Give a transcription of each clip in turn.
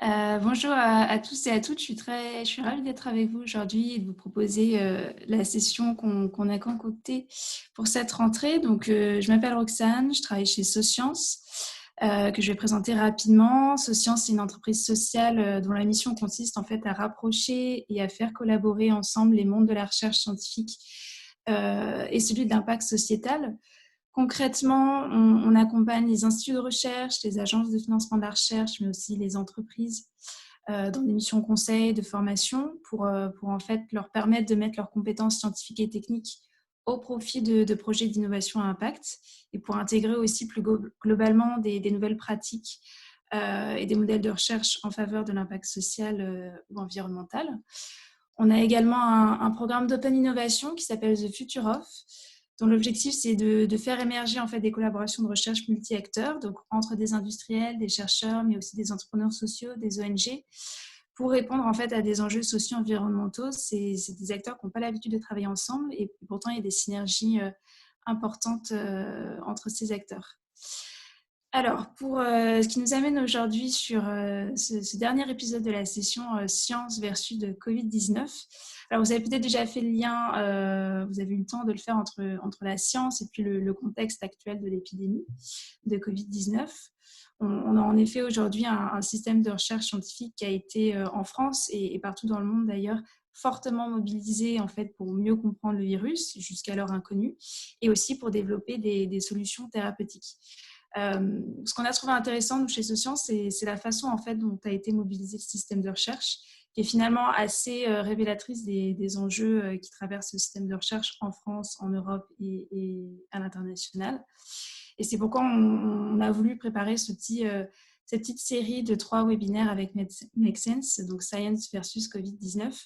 Bonjour à tous et à toutes. Je suis ravie d'être avec vous aujourd'hui et de vous proposer la session qu'on a concoctée pour cette rentrée. Donc, je m'appelle Roxane, je travaille chez Socience, que je vais présenter rapidement. Socience, c'est une entreprise sociale dont la mission consiste en fait à rapprocher et à faire collaborer ensemble les mondes de la recherche scientifique et celui de l'impact sociétal. Concrètement, on accompagne les instituts de recherche, les agences de financement de la recherche, mais aussi les entreprises dans des missions conseil, de formation, pour en fait leur permettre de mettre leurs compétences scientifiques et techniques au profit de projets d'innovation à impact et pour intégrer aussi plus globalement des nouvelles pratiques et des modèles de recherche en faveur de l'impact social ou environnemental. On a également un programme d'open innovation qui s'appelle The Future of, dont l'objectif c'est de faire émerger en fait des collaborations de recherche multi-acteurs, donc entre des industriels, des chercheurs, mais aussi des entrepreneurs sociaux, des ONG, pour répondre en fait à des enjeux socio-environnementaux. C'est des acteurs qui n'ont pas l'habitude de travailler ensemble et pourtant il y a des synergies importantes entre ces acteurs. Alors, pour ce qui nous amène aujourd'hui sur ce dernier épisode de la session Science versus de Covid-19. Alors, vous avez peut-être déjà fait le lien, vous avez eu le temps de le faire entre la science et puis le contexte actuel de l'épidémie de Covid-19. On a en effet aujourd'hui un système de recherche scientifique qui a été en France et partout dans le monde d'ailleurs fortement mobilisé en fait pour mieux comprendre le virus, jusqu'alors inconnu, et aussi pour développer des solutions thérapeutiques. Ce qu'on a trouvé intéressant nous, chez Socience, c'est la façon en fait dont a été mobilisé le système de recherche, qui est finalement assez révélatrice des enjeux qui traversent le système de recherche en France, en Europe et à l'international. Et c'est pourquoi on a voulu préparer cette petite série de 3 webinaires avec Make Sense, donc Science versus Covid-19,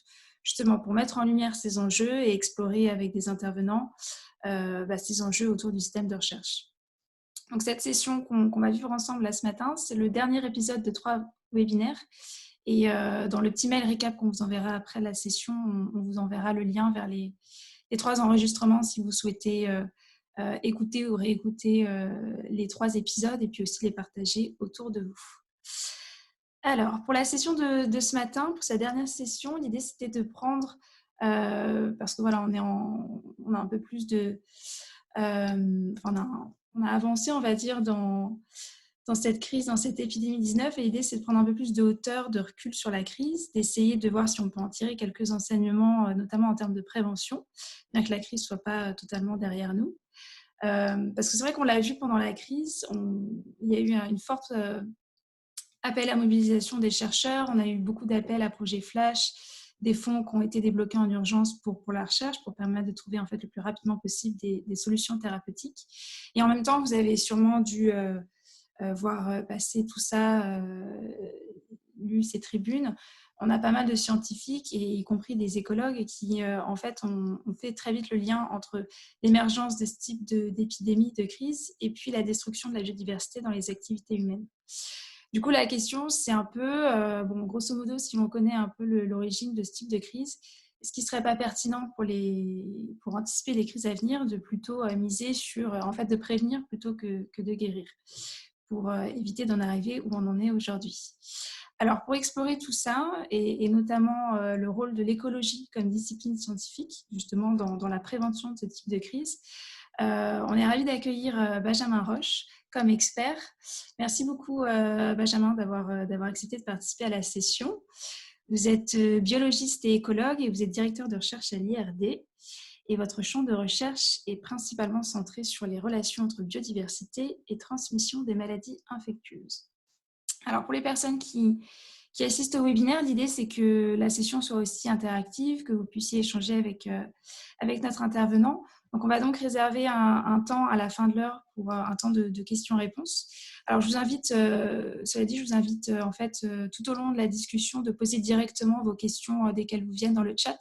justement pour mettre en lumière ces enjeux et explorer avec des intervenants ces enjeux autour du système de recherche. Donc, cette session qu'on va vivre ensemble là ce matin, c'est le dernier épisode de 3 webinaires. Et dans le petit mail récap qu'on vous enverra après la session, on vous enverra le lien vers les 3 enregistrements si vous souhaitez écouter ou réécouter les 3 épisodes et puis aussi les partager autour de vous. Alors, pour la session de ce matin, pour sa dernière session, l'idée c'était de prendre, parce que voilà, on a un peu plus de... on a avancé, on va dire, dans cette crise, dans cette épidémie 19, et l'idée c'est de prendre un peu plus de hauteur, de recul sur la crise, d'essayer de voir si on peut en tirer quelques enseignements, notamment en termes de prévention, bien que la crise ne soit pas totalement derrière nous. Parce que c'est vrai qu'on l'a vu pendant la crise, il y a eu une forte appel à mobilisation des chercheurs, on a eu beaucoup d'appels à projets flash, des fonds qui ont été débloqués en urgence pour la recherche, pour permettre de trouver en fait le plus rapidement possible des solutions thérapeutiques. Et en même temps, vous avez sûrement dû voir passer tout ça, lu ces tribunes. On a pas mal de scientifiques, et y compris des écologues, qui en fait ont fait très vite le lien entre l'émergence de ce type d'épidémie, de crise, et puis la destruction de la biodiversité dans les activités humaines. Du coup, la question, c'est un peu, grosso modo, si on connaît un peu l'origine de ce type de crise, est-ce qu'il ne serait pas pertinent pour anticiper les crises à venir de plutôt miser sur, en fait, de prévenir plutôt que de guérir, pour éviter d'en arriver où on en est aujourd'hui. Alors, pour explorer tout ça, et notamment le rôle de l'écologie comme discipline scientifique, justement dans la prévention de ce type de crise, on est ravis d'accueillir Benjamin Roche comme expert. Merci beaucoup, Benjamin, d'avoir accepté de participer à la session. Vous êtes biologiste et écologue et vous êtes directeur de recherche à l'IRD. Et votre champ de recherche est principalement centré sur les relations entre biodiversité et transmission des maladies infectieuses. Alors, pour les personnes qui assistent au webinaire, l'idée, c'est que la session soit aussi interactive, que vous puissiez échanger avec notre intervenant. Donc, on va donc réserver un temps à la fin de l'heure pour un temps de questions-réponses. Alors, je vous invite, cela dit, je vous invite en fait tout au long de la discussion de poser directement vos questions dès qu'elles vous viennent dans le chat.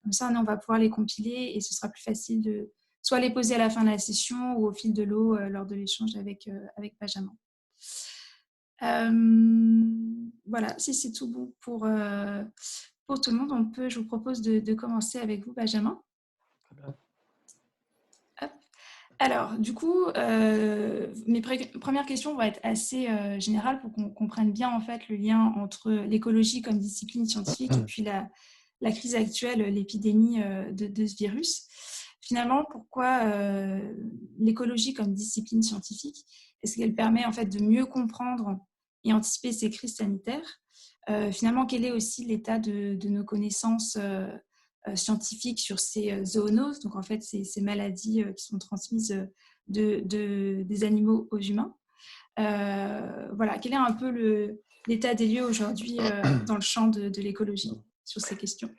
Comme ça, on va pouvoir les compiler et ce sera plus facile de soit les poser à la fin de la session ou au fil de l'eau lors de l'échange avec Benjamin. Voilà, si c'est tout bon pour tout le monde, je vous propose de commencer avec vous, Benjamin. Hop. Alors, du coup, mes premières questions vont être assez générales pour qu'on comprenne bien en fait le lien entre l'écologie comme discipline scientifique et puis la crise actuelle, l'épidémie de ce virus. Finalement, pourquoi l'écologie comme discipline scientifique? Est-ce qu'elle permet en fait de mieux comprendre et anticiper ces crises sanitaires? Finalement, quel est aussi l'état de nos connaissances scientifiques sur ces zoonoses, donc en fait ces maladies qui sont transmises des animaux aux humains. Voilà, quel est un peu l'état des lieux aujourd'hui dans le champ de l'écologie sur ces questions?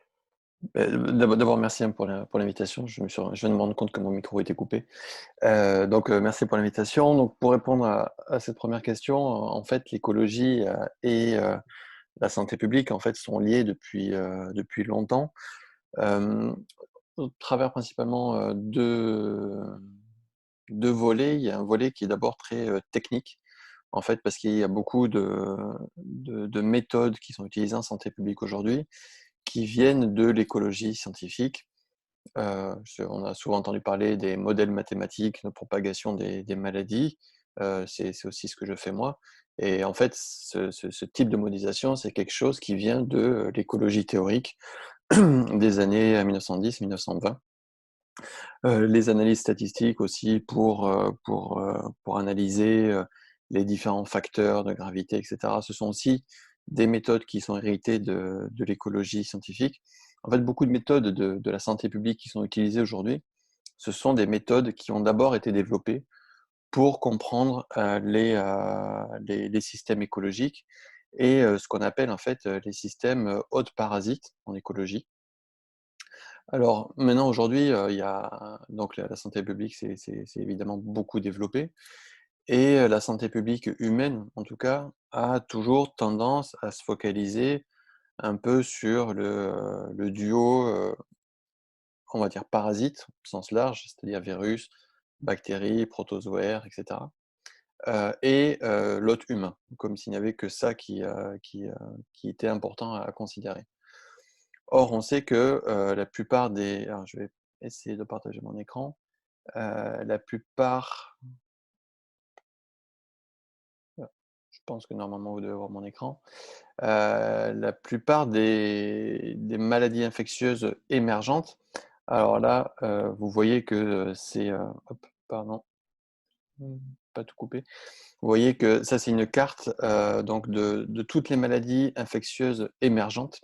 D'abord, merci pour l'invitation. Je viens de me rendre compte que mon micro était coupé. Merci pour l'invitation. Donc, pour répondre à cette première question, en fait, l'écologie et la santé publique, en fait, sont liés depuis longtemps, au travers principalement deux volets. Il y a un volet qui est d'abord très technique, en fait, parce qu'il y a beaucoup de méthodes qui sont utilisées en santé publique aujourd'hui, qui viennent de l'écologie scientifique. On a souvent entendu parler des modèles mathématiques de propagation des maladies. C'est aussi ce que je fais moi. Et en fait, ce type de modélisation, c'est quelque chose qui vient de l'écologie théorique des années 1910-1920. Les analyses statistiques aussi pour analyser les différents facteurs de gravité, etc. Ce sont aussi des méthodes qui sont héritées de l'écologie scientifique. En fait, beaucoup de méthodes de la santé publique qui sont utilisées aujourd'hui, ce sont des méthodes qui ont d'abord été développées pour comprendre les systèmes écologiques et ce qu'on appelle en fait les systèmes hôtes parasites en écologie. Alors maintenant aujourd'hui, il y a donc la santé publique, c'est évidemment beaucoup développé et la santé publique humaine, en tout cas, a toujours tendance à se focaliser un peu sur le duo, on va dire parasite au sens large, c'est-à-dire virus, bactéries, protozoaires et cetera, l'hôte humain, comme s'il n'y avait que ça qui était important à considérer. Or, on sait que, la plupart des alors je vais essayer de partager mon écran. La plupart je pense que normalement vous devez voir mon écran. La plupart des maladies infectieuses émergentes, alors là, vous voyez que, c'est, hop, pardon, mmh, pas tout couper. Vous voyez que ça, c'est une carte, donc de toutes les maladies infectieuses émergentes.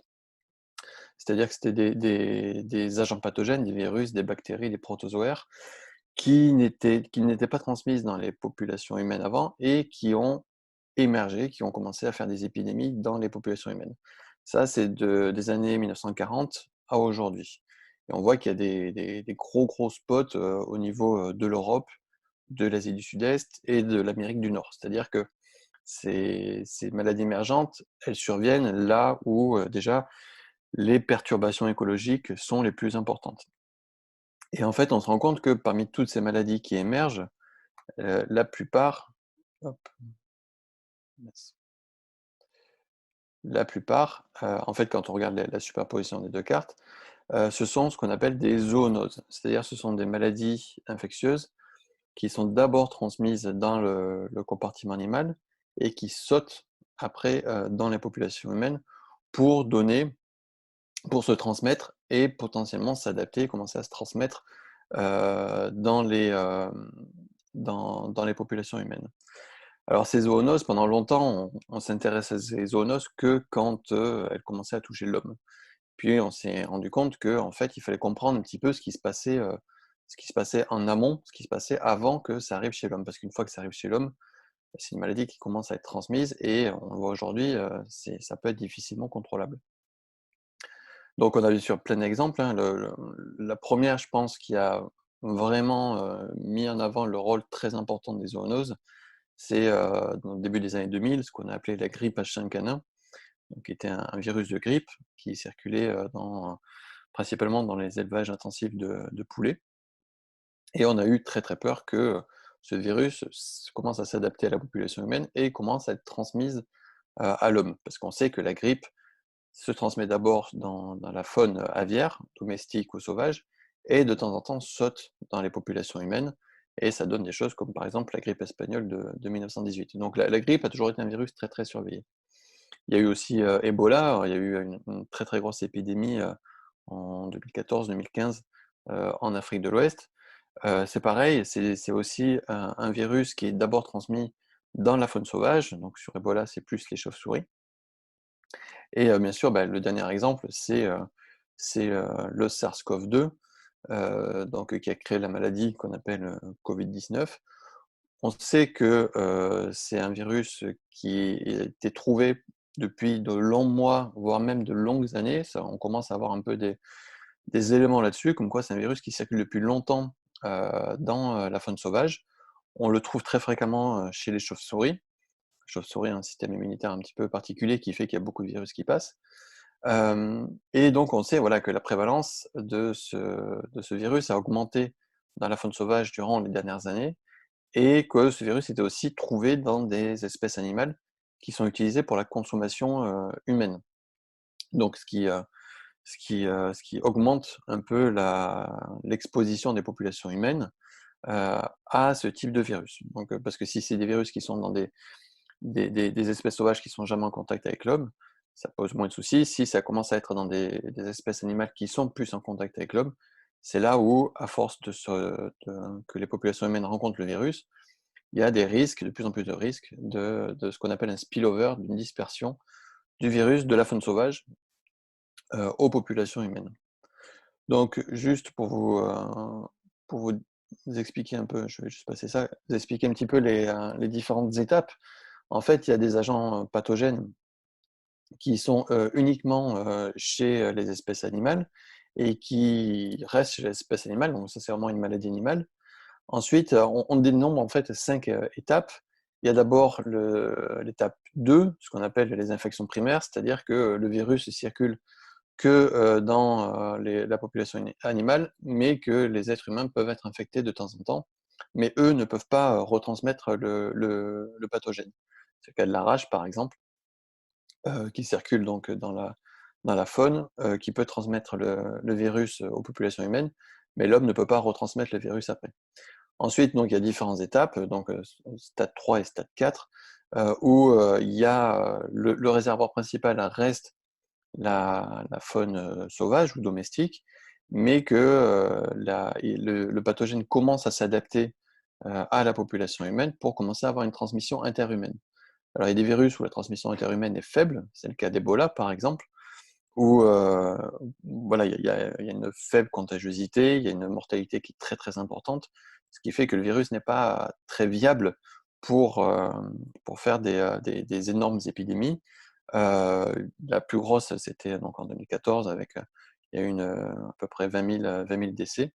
C'est-à-dire que c'était des agents pathogènes, des virus, des bactéries, des protozoaires qui n'étaient pas transmises dans les populations humaines avant et qui ont émergé, qui ont commencé à faire des épidémies dans les populations humaines. Ça, c'est des années 1940 à aujourd'hui. Et on voit qu'il y a des gros spots au niveau de l'Europe, de l'Asie du Sud-Est et de l'Amérique du Nord. C'est-à-dire que ces maladies émergentes, elles surviennent là où déjà les perturbations écologiques sont les plus importantes. Et en fait, on se rend compte que parmi toutes ces maladies qui émergent, la plupart, hop, mince, la plupart, en fait, quand on regarde la superposition des deux cartes, ce sont ce qu'on appelle des zoonoses. C'est-à-dire ce sont des maladies infectieuses qui sont d'abord transmises dans le compartiment animal et qui sautent après dans les populations humaines pour donner pour se transmettre et potentiellement s'adapter, commencer à se transmettre dans dans les populations humaines. Alors ces zoonoses, pendant longtemps, on s'intéresse à ces zoonoses que quand elles commençaient à toucher l'homme. Puis on s'est rendu compte qu'en fait, il fallait comprendre un petit peu ce qui se passait en amont, ce qui se passait avant que ça arrive chez l'homme. Parce qu'une fois que ça arrive chez l'homme, c'est une maladie qui commence à être transmise et on le voit aujourd'hui, ça peut être difficilement contrôlable. Donc on a vu sur plein d'exemples, hein. La première, je pense, qui a vraiment, mis en avant le rôle très important des zoonoses, c'est, dans le début des années 2000, ce qu'on a appelé la grippe H5N1, donc qui était un virus de grippe qui circulait, principalement dans les élevages intensifs de poulets et on a eu très peur que, ce virus commence à s'adapter à la population humaine et commence à être transmise, à l'homme. Parce qu'on sait que la grippe se transmet d'abord dans la faune aviaire, domestique ou sauvage, et de temps en temps saute dans les populations humaines. et ça donne des choses comme par exemple la grippe espagnole de 1918. Donc la grippe a toujours été un virus très très surveillé. Il y a eu aussi Ebola, il y a eu une très très grosse épidémie en 2014-2015 en Afrique de l'Ouest. C'est pareil, c'est aussi un virus qui est d'abord transmis dans la faune sauvage, donc sur Ebola c'est plus les chauves-souris. Et bien sûr, bah, le dernier exemple, c'est le SARS-CoV-2, donc qui a créé la maladie qu'on appelle Covid-19. On sait que c'est un virus qui a été trouvé depuis de longs mois, voire même de longues années. Ça, on commence à avoir un peu des éléments là-dessus, comme quoi c'est un virus qui circule depuis longtemps dans la faune sauvage. On le trouve très fréquemment chez les chauves-souris. Chauve-souris a un système immunitaire un petit peu particulier qui fait qu'il y a beaucoup de virus qui passent. Et donc on sait voilà, que la prévalence de ce virus a augmenté dans la faune sauvage durant les dernières années et que ce virus était aussi trouvé dans des espèces animales qui sont utilisées pour la consommation humaine. Donc ce qui augmente un peu l'exposition des populations humaines à ce type de virus. Donc, parce que si c'est des virus qui sont dans des espèces sauvages qui sont jamais en contact avec l'homme, ça pose moins de soucis. Si ça commence à être dans des espèces animales qui sont plus en contact avec l'homme, c'est là où, à force que les populations humaines rencontrent le virus, il y a des risques, de plus en plus de risques, de ce qu'on appelle un spillover, d'une dispersion du virus de la faune sauvage aux populations humaines. Donc, juste pour vous expliquer un peu, je vais juste passer ça, vous expliquer un petit peu les différentes étapes. En fait, il y a des agents pathogènes qui sont uniquement chez les espèces animales et qui restent chez les espèces animales, donc ça c'est vraiment une maladie animale. Ensuite, on dénombre en fait 5 étapes. Il y a d'abord l'étape 2, ce qu'on appelle les infections primaires, c'est-à-dire que le virus circule que dans la population animale, mais que les êtres humains peuvent être infectés de temps en temps, mais eux ne peuvent pas retransmettre le pathogène. C'est le cas de la rage, par exemple, qui circule donc dans la faune, qui peut transmettre le virus aux populations humaines, mais l'homme ne peut pas retransmettre le virus après. Ensuite, donc, il y a différentes étapes, donc stade 3 et stade 4, où il y a le réservoir principal reste la faune sauvage ou domestique, mais que le pathogène commence à s'adapter à la population humaine pour commencer à avoir une transmission interhumaine. Alors, il y a des virus où la transmission interhumaine est faible, c'est le cas d'Ebola par exemple, où voilà, il y a une faible contagiosité, il y a une mortalité qui est très très importante, ce qui fait que le virus n'est pas très viable pour faire des énormes épidémies. La plus grosse, c'était donc en 2014 avec, il y a eu à peu près 20 000 décès.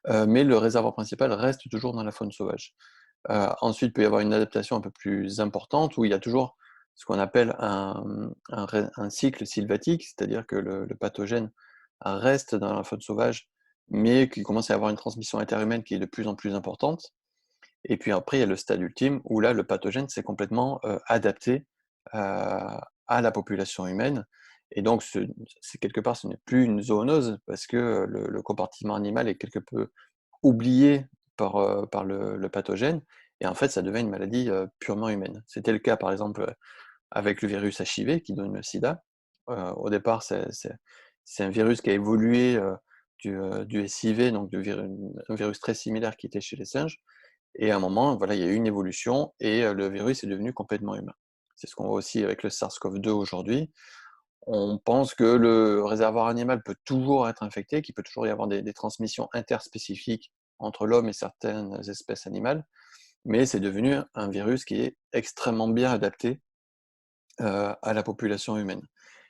Mais le réservoir principal reste toujours dans la faune sauvage. Ensuite, il peut y avoir une adaptation un peu plus importante où il y a toujours ce qu'on appelle un cycle sylvatique, c'est-à-dire que le pathogène reste dans la faune sauvage, mais qu'il commence à y avoir une transmission interhumaine qui est de plus en plus importante. Et puis après, il y a le stade ultime où là, le pathogène s'est complètement adapté à la population humaine. Et donc, c'est quelque part, ce n'est plus une zoonose parce que le compartiment animal est quelque peu oublié par le pathogène. Et en fait, ça devient une maladie purement humaine. C'était le cas, par exemple, avec le virus HIV qui donne le sida. Au départ, c'est un virus qui a évolué du SIV, donc un virus très similaire qui était chez les singes. Et à un moment, voilà, il y a eu une évolution et le virus est devenu complètement humain. C'est ce qu'on voit aussi avec le SARS-CoV-2 aujourd'hui. On pense que le réservoir animal peut toujours être infecté, qu'il peut toujours y avoir des transmissions interspécifiques entre l'homme et certaines espèces animales, mais c'est devenu un virus qui est extrêmement bien adapté à la population humaine.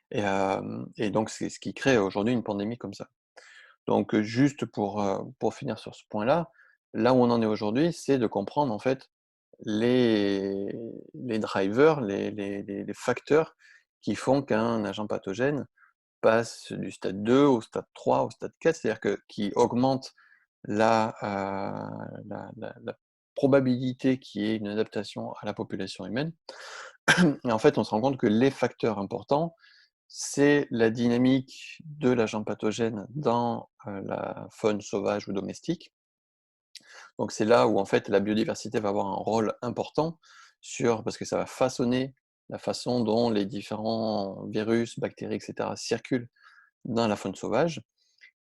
Et donc, c'est ce qui crée aujourd'hui une pandémie comme ça. Donc, juste pour finir sur ce point-là, là où on en est aujourd'hui, c'est de comprendre en fait les, les drivers, les facteurs qui font qu'un agent pathogène passe du stade 2 au stade 3, au stade 4, c'est-à-dire qui augmente la probabilité qu'il y ait une adaptation à la population humaine. Et en fait, on se rend compte que les facteurs importants, c'est la dynamique de l'agent pathogène dans la faune sauvage ou domestique. Donc c'est là où en fait la biodiversité va avoir un rôle important parce que ça va façonner la façon dont les différents virus, bactéries, etc. circulent dans la faune sauvage.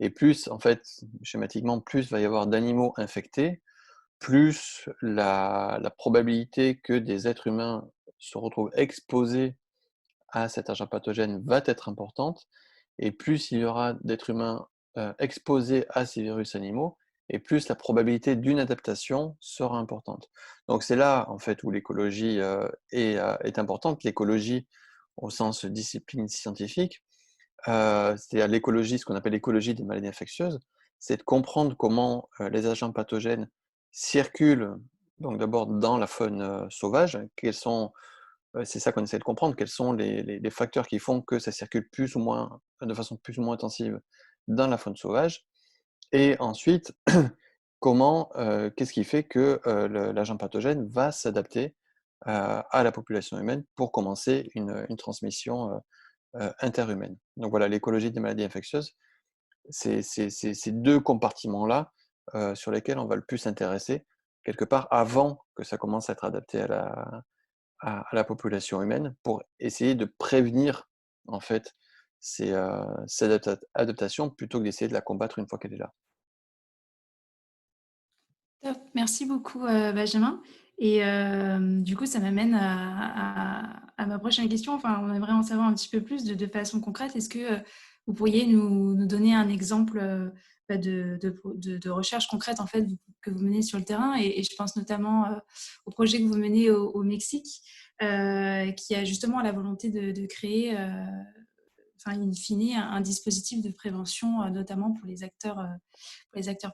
Et plus, en fait, schématiquement, plus il va y avoir d'animaux infectés, plus la probabilité que des êtres humains se retrouvent exposés à cet agent pathogène va être importante, et plus il y aura d'êtres humains exposés à ces virus animaux, et plus la probabilité d'une adaptation sera importante. Donc c'est là en fait où l'écologie est importante, l'écologie au sens discipline scientifique, c'est-à-dire l'écologie, ce qu'on appelle l'écologie des maladies infectieuses, c'est de comprendre comment les agents pathogènes circulent, donc d'abord dans la faune sauvage, c'est ça qu'on essaie de comprendre, quels sont les facteurs qui font que ça circule plus ou moins, de façon plus ou moins intensive dans la faune sauvage, et ensuite, qu'est-ce qui fait que l'agent pathogène va s'adapter à la population humaine pour commencer une transmission interhumaine. Donc voilà, l'écologie des maladies infectieuses, c'est ces deux compartiments-là sur lesquels on va le plus s'intéresser, quelque part avant que ça commence à être adapté à la population humaine, pour essayer de prévenir en fait cette adaptation plutôt que d'essayer de la combattre une fois qu'elle est là. Top, merci beaucoup, Benjamin. Et du coup, ça m'amène à ma prochaine question. Enfin, on aimerait en savoir un petit peu plus de façon concrète. Est-ce que vous pourriez nous donner un exemple de recherche concrète en fait, que vous menez sur le terrain et je pense notamment au projet que vous menez au Mexique, qui a justement la volonté de créer, enfin, in fine, un dispositif de prévention, notamment pour les acteurs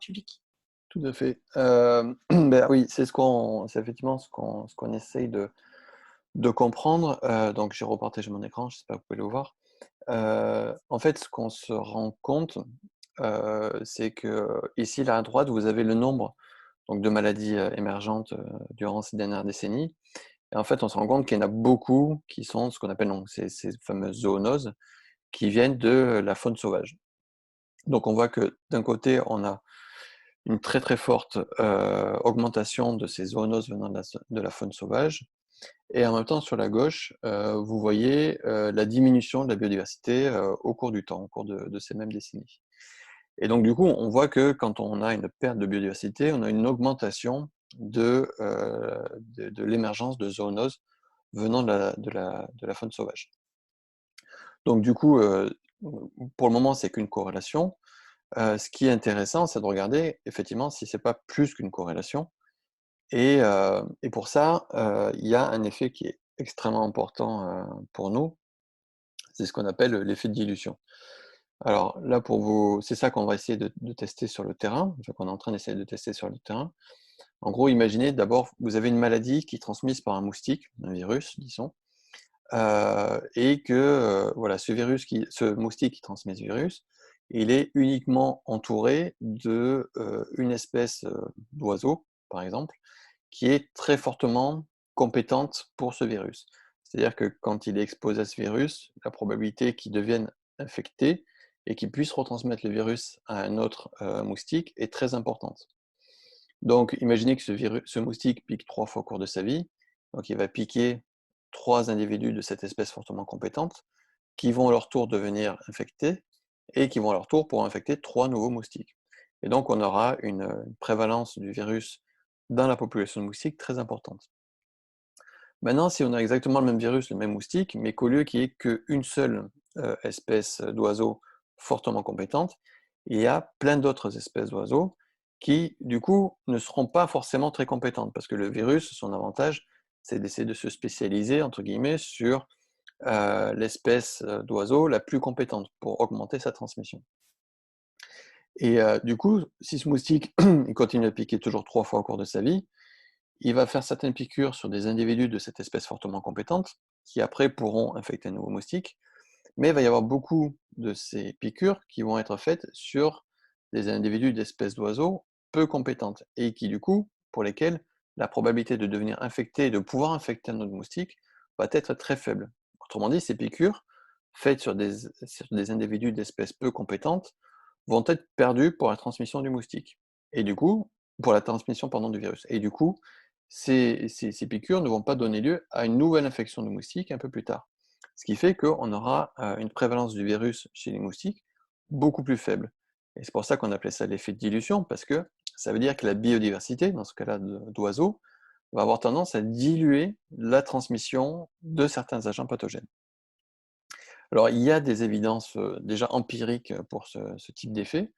publics. Tout à fait. Ben oui, c'est effectivement ce qu'on essaye de comprendre. Donc j'ai repartagé mon écran, j'espère que vous pouvez le voir. En fait, ce qu'on se rend compte, c'est que ici, là à droite, vous avez le nombre donc, de maladies émergentes durant ces dernières décennies. Et en fait, on se rend compte qu'il y en a beaucoup qui sont ce qu'on appelle donc, ces fameuses zoonoses qui viennent de la faune sauvage. Donc on voit que d'un côté, on a une très très forte augmentation de ces zoonoses venant de la faune sauvage. Et en même temps, sur la gauche, vous voyez la diminution de la biodiversité au cours du temps, au cours de ces mêmes décennies. Et donc, du coup, on voit que quand on a une perte de biodiversité, on a une augmentation de l'émergence de zoonoses venant de la faune sauvage. Donc, du coup, pour le moment, c'est qu'une corrélation. Ce qui est intéressant, c'est de regarder effectivement si ce n'est pas plus qu'une corrélation. Et pour ça, il y a un effet qui est extrêmement important pour nous, c'est ce qu'on appelle l'effet de dilution. Alors là, c'est ça qu'on va essayer de tester sur le terrain, enfin, qu'on est en train d'essayer de tester sur le terrain. En gros, imaginez d'abord, vous avez une maladie qui est transmise par un moustique, un virus, disons, et que voilà, ce moustique qui transmet ce virus, il est uniquement entouré d'une espèce d'oiseau, par exemple, qui est très fortement compétente pour ce virus. C'est-à-dire que quand il est exposé à ce virus, la probabilité qu'il devienne infecté et qu'il puisse retransmettre le virus à un autre moustique est très importante. Donc, imaginez que ce moustique pique 3 fois au cours de sa vie. Donc, il va piquer 3 individus de cette espèce fortement compétente qui vont à leur tour devenir infectés et qui vont à leur tour pour infecter 3 nouveaux moustiques. Et donc, on aura une prévalence du virus dans la population de moustiques très importante. Maintenant, si on a exactement le même virus, le même moustique, mais qu'au lieu qu'il n'y ait qu'une seule espèce d'oiseau fortement compétente, il y a plein d'autres espèces d'oiseaux qui, du coup, ne seront pas forcément très compétentes, parce que le virus, son avantage, c'est d'essayer de se spécialiser, entre guillemets, sur l'espèce d'oiseau la plus compétente pour augmenter sa transmission. Et du coup, si ce moustique il continue à piquer toujours 3 fois au cours de sa vie, il va faire certaines piqûres sur des individus de cette espèce fortement compétente, qui après pourront infecter un nouveau moustique, mais il va y avoir beaucoup de ces piqûres qui vont être faites sur des individus d'espèces d'oiseaux peu compétentes, et qui du coup, pour lesquels la probabilité de devenir infecté et de pouvoir infecter un autre moustique va être très faible. Autrement dit, ces piqûres, faites sur des individus d'espèces peu compétentes, vont être perdues pour la transmission du moustique. Et du coup, pour la transmission pardon, du virus. Et du coup, ces piqûres ne vont pas donner lieu à une nouvelle infection de moustiques un peu plus tard. Ce qui fait qu'on aura une prévalence du virus chez les moustiques beaucoup plus faible. Et c'est pour ça qu'on appelait ça l'effet de dilution, parce que ça veut dire que la biodiversité, dans ce cas-là d'oiseaux, va avoir tendance à diluer la transmission de certains agents pathogènes. Alors, il y a des évidences déjà empiriques pour ce type d'effet.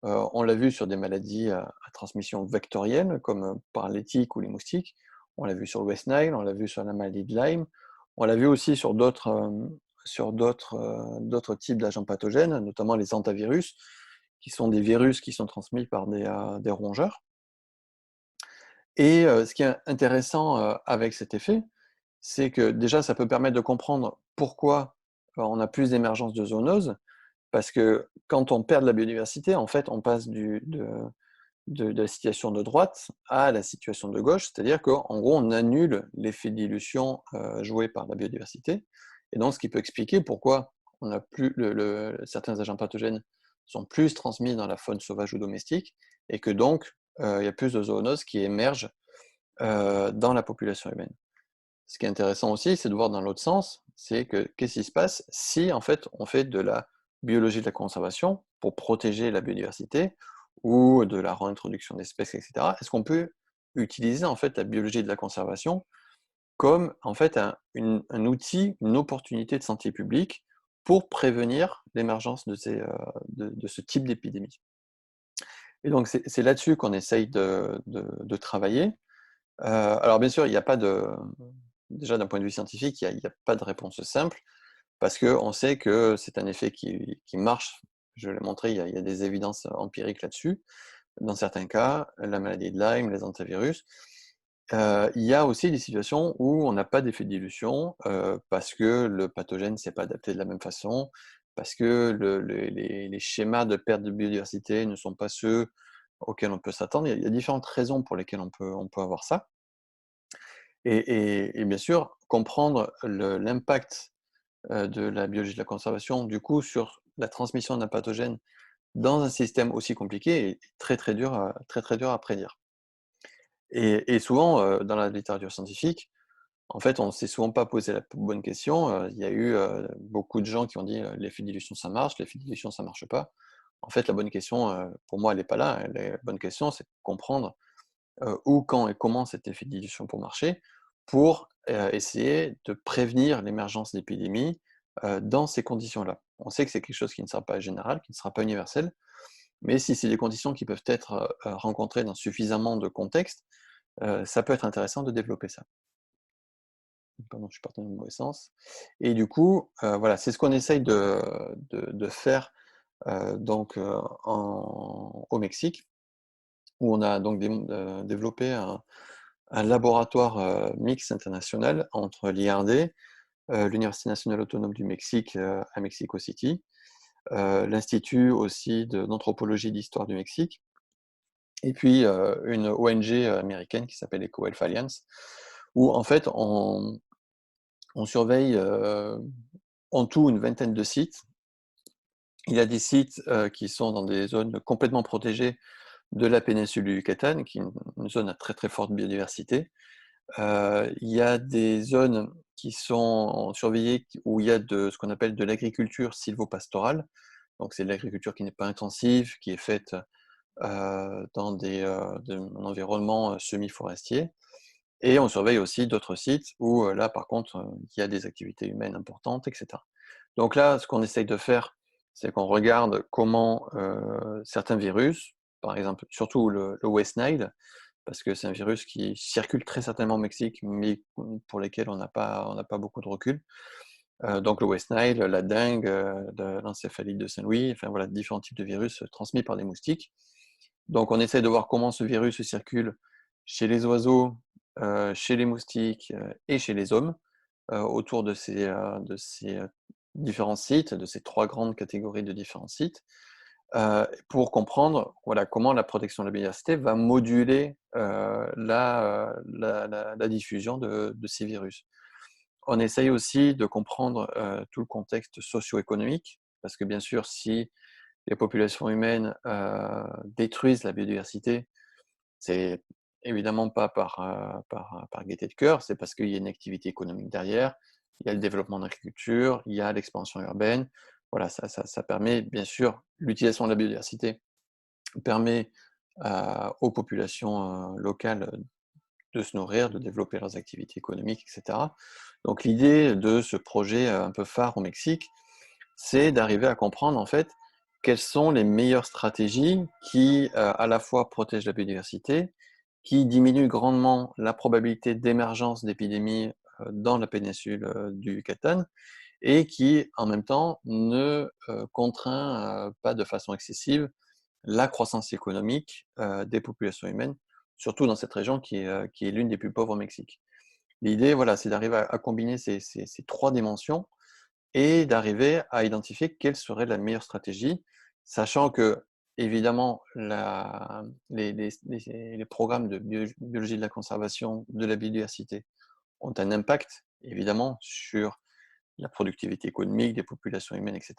On l'a vu sur des maladies à transmission vectorielle, comme par les tiques ou les moustiques. On l'a vu sur le West Nile, on l'a vu sur la maladie de Lyme. On l'a vu aussi sur d'autres types d'agents pathogènes, notamment les hantavirus, qui sont des virus qui sont transmis par des rongeurs. Et ce qui est intéressant avec cet effet, c'est que déjà, ça peut permettre de comprendre pourquoi on a plus d'émergence de zoonoses, parce que quand on perd de la biodiversité, en fait, on passe de la situation de droite à la situation de gauche, c'est-à-dire qu'en gros, on annule l'effet de dilution joué par la biodiversité, et donc ce qui peut expliquer pourquoi on a plus certains agents pathogènes sont plus transmis dans la faune sauvage ou domestique, et que donc il y a plus de zoonoses qui émergent dans la population humaine. Ce qui est intéressant aussi, c'est de voir dans l'autre sens, c'est que qu'est-ce qui se passe si en fait on fait de la biologie de la conservation pour protéger la biodiversité ou de la réintroduction d'espèces, etc. Est-ce qu'on peut utiliser en fait la biologie de la conservation comme en fait un outil, une opportunité de santé publique pour prévenir l'émergence de ce type d'épidémie? Et donc c'est là-dessus qu'on essaye de travailler. Alors bien sûr, il n'y a pas de déjà d'un point de vue scientifique, il y a pas de réponse simple parce qu'on sait que c'est un effet qui marche. Je l'ai montré, il y a des évidences empiriques là-dessus. Dans certains cas, la maladie de Lyme, les hantavirus. Il y a aussi des situations où on n'a pas d'effet de dilution, parce que le pathogène ne s'est pas adapté de la même façon, parce que les schémas de perte de biodiversité ne sont pas ceux auxquels on peut s'attendre. Il y a différentes raisons pour lesquelles on peut avoir ça. Et bien sûr, comprendre l'impact de la biologie de la conservation, du coup, sur la transmission d'un pathogène dans un système aussi compliqué est très, très dur à prédire. Et souvent, dans la littérature scientifique, en fait, on ne s'est souvent pas posé la bonne question. Il y a eu beaucoup de gens qui ont dit l'effet de dilution, ça marche, l'effet de dilution, ça marche pas. En fait, la bonne question, pour moi, elle n'est pas là. La bonne question, c'est de comprendre où, quand et comment cet effet de dilution peut marcher pour essayer de prévenir l'émergence d'épidémies dans ces conditions-là. On sait que c'est quelque chose qui ne sera pas général, qui ne sera pas universel, mais si c'est des conditions qui peuvent être rencontrées dans suffisamment de contextes, ça peut être intéressant de développer ça. Pardon, je suis parti dans le mauvais sens. Et du coup, voilà, c'est ce qu'on essaye de faire donc au Mexique, où on a donc développé un laboratoire mixte international entre l'IRD, l'Université nationale autonome du Mexique à Mexico City, l'Institut aussi d'anthropologie et d'histoire du Mexique, et puis une ONG américaine qui s'appelle Eco Health Alliance, où en fait on surveille en tout une vingtaine de sites. Il y a des sites qui sont dans des zones complètement protégées de la péninsule du Yucatan, qui est une zone à très très forte biodiversité. Il y a des zones qui sont surveillées où il y a ce qu'on appelle de l'agriculture sylvopastorale. Donc c'est de l'agriculture qui n'est pas intensive, qui est faite dans un environnement semi-forestier. Et on surveille aussi d'autres sites où là par contre il y a des activités humaines importantes, etc. Donc là, ce qu'on essaye de faire, c'est qu'on regarde comment certains virus, par exemple surtout le West Nile, parce que c'est un virus qui circule très certainement au Mexique, mais pour lesquels on n'a pas beaucoup de recul. Donc le West Nile, la dengue, l'encéphalite de Saint-Louis, enfin voilà, différents types de virus transmis par des moustiques. Donc on essaie de voir comment ce virus circule chez les oiseaux, chez les moustiques et chez les hommes, autour de ces différents sites, de ces trois grandes catégories de différents sites, pour comprendre voilà, comment la protection de la biodiversité va moduler la diffusion de ces virus. On essaye aussi de comprendre tout le contexte socio-économique, parce que bien sûr, si les populations humaines détruisent la biodiversité, C'est évidemment pas par gaieté de cœur, c'est parce qu'il y a une activité économique derrière, il y a le développement de l'agriculture, il y a l'expansion urbaine. Voilà, ça permet bien sûr l'utilisation de la biodiversité permet aux populations locales de se nourrir, de développer leurs activités économiques, etc. Donc l'idée de ce projet un peu phare au Mexique, c'est d'arriver à comprendre en fait quelles sont les meilleures stratégies qui à la fois protègent la biodiversité, qui diminuent grandement la probabilité d'émergence d'épidémies dans la péninsule du Yucatan et qui en même temps ne contraint pas de façon excessive la croissance économique des populations humaines, surtout dans cette région qui est l'une des plus pauvres au Mexique. L'idée, voilà, c'est d'arriver à combiner ces trois dimensions et d'arriver à identifier quelle serait la meilleure stratégie, sachant que, évidemment, les programmes de biologie de la conservation de la biodiversité ont un impact, évidemment, sur la productivité économique des populations humaines, etc.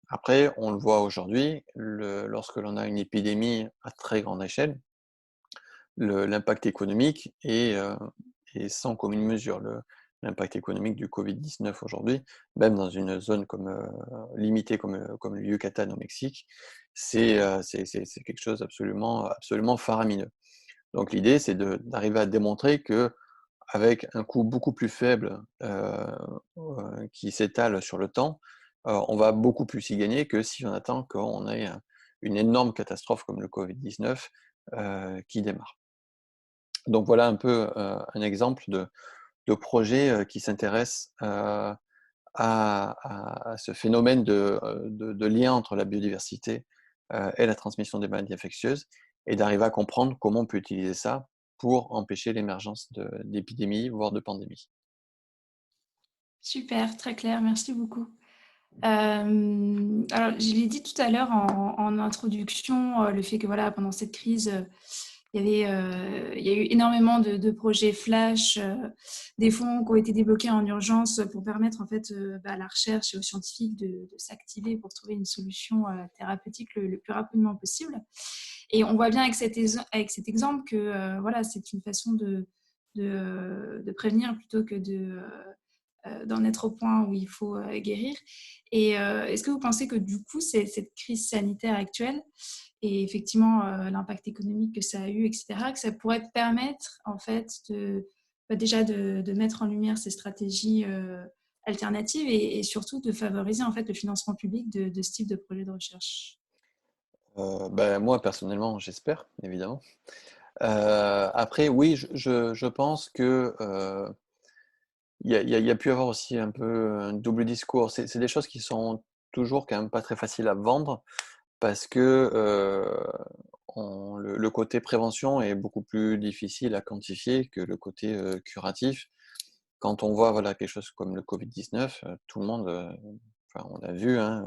Après, on le voit aujourd'hui, lorsque l'on a une épidémie à très grande échelle, l'impact économique est sans commune mesure. L'impact économique du Covid-19 aujourd'hui, même dans une zone limitée comme le Yucatan au Mexique, c'est quelque chose absolument faramineux. Donc l'idée, c'est d'arriver à démontrer que avec un coût beaucoup plus faible qui s'étale sur le temps, on va beaucoup plus y gagner que si on attend qu'on ait une énorme catastrophe comme le Covid-19 qui démarre. Donc voilà un peu un exemple de projet qui s'intéresse à ce phénomène de lien entre la biodiversité et la transmission des maladies infectieuses et d'arriver à comprendre comment on peut utiliser ça pour empêcher l'émergence d'épidémies, voire de pandémies. Super, très clair, merci beaucoup. Alors, je l'ai dit tout à l'heure en introduction, le fait que voilà, pendant cette crise, il y a eu énormément de projets flash, des fonds qui ont été débloqués en urgence pour permettre en fait à la recherche et aux scientifiques de s'activer pour trouver une solution thérapeutique le plus rapidement possible. Et on voit bien avec cet exemple que voilà, c'est une façon de prévenir plutôt que d'en être au point où il faut guérir. Et est-ce que vous pensez que du coup, cette crise sanitaire actuelle et effectivement l'impact économique que ça a eu, etc., que ça pourrait permettre en fait déjà de mettre en lumière ces stratégies alternatives et surtout de favoriser en fait le financement public de ce type de projet de recherche? Ben, moi, personnellement, j'espère, évidemment. Après, oui, je pense que il y a pu avoir aussi un peu un double discours. C'est des choses qui sont toujours quand même pas très faciles à vendre parce que le côté prévention est beaucoup plus difficile à quantifier que le côté curatif. Quand on voit voilà, quelque chose comme le Covid-19, tout le monde, enfin, on a vu, hein,